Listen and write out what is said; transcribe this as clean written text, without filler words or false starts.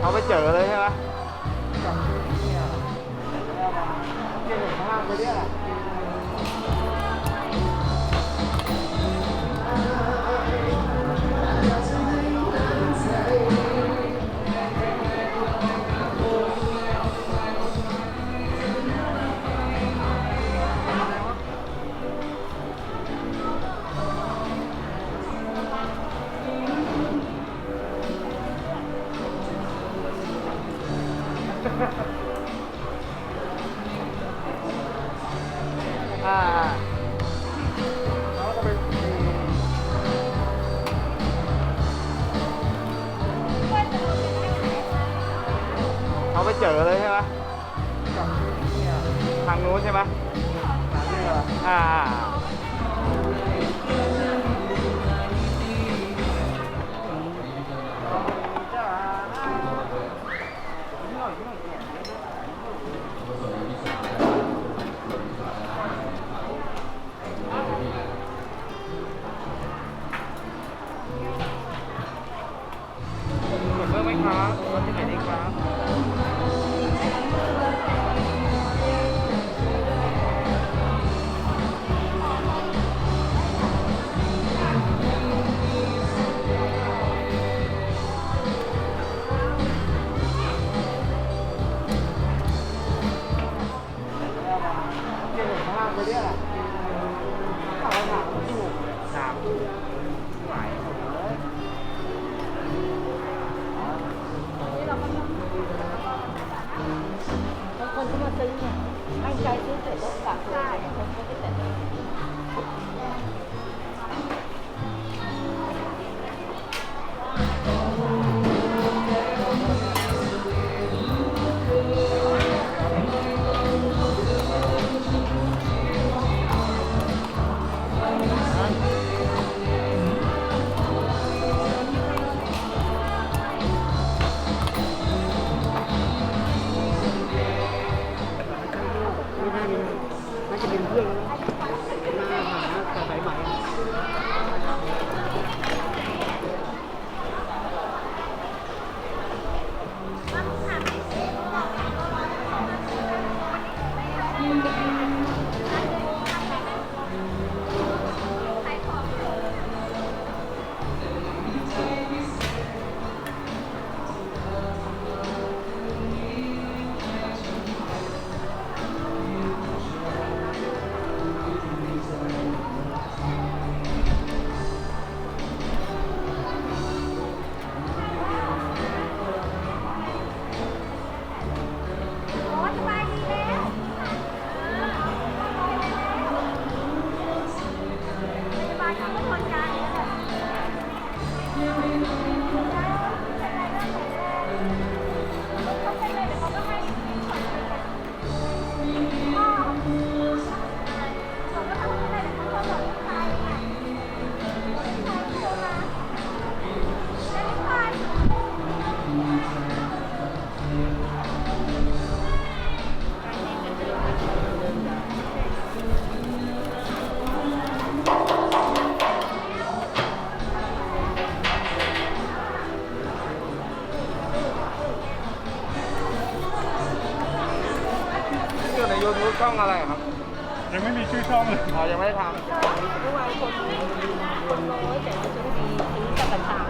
เขาไปเจอเลยใช่ไหมเก่งข้างล่างไปเรื่อยแล้วก็เป็นเขาไปเจอเลยใช่ไหมทางนู้นใช่ไหมเพิ่มไหมครับรถที่ไหนดีครับเก่งข้างล่างไปเรื่อยเอาหนักถูกหนักไหวบางคนก็มาซื้อเนี่ยตั้งใจซื้อเสร็จแล้วกลับเลยบางคนก็ไม่เสร็จเลยน่าจะเป็นเพื่อนแล้วมาหาสายไหมอยู่ใน YouTube ช่องอะไรครับ ยังไม่มีชื่อช่องเลย อ๋อยังไม่ได้ทำ เมื่อวานคนน้อยแต่ว่าจะมีซื้อกับต่าง